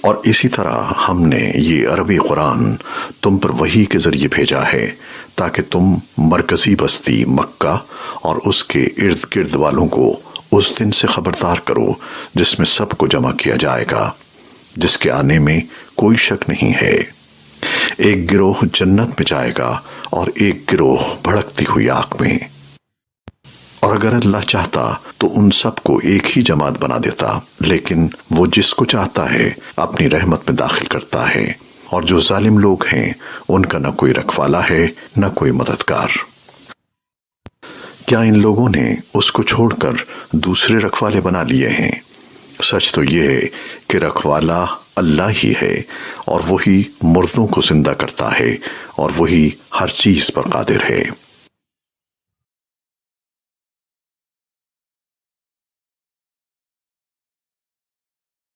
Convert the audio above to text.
और इसी तरह हमने ये अरबी कुरान तुम पर वही के जरिए भेजा है ताकि तुम मरकजी बस्ती मक्का और उसके इर्द गिर्द वालों को उस दिन से खबरदार करो जिसमें सबको जमा किया जाएगा, जिसके आने में कोई शक नहीं है। एक गिरोह जन्नत में जाएगा और एक गिरोह भड़कती हुई आग में। और अगर अल्लाह चाहता तो उन सबको एक ही जमात बना देता, लेकिन वो जिसको चाहता है अपनी रहमत में दाखिल करता है। और जो जालिम लोग हैं उनका न कोई रखवाला है न कोई मददगार। क्या इन लोगों ने उसको छोड़कर दूसरे रखवाले बना लिए हैं? सच तो ये है कि रखवाला अल्लाह ही है और वही मुर्दों को जिंदा करता है और वही हर चीज पर कादिर है।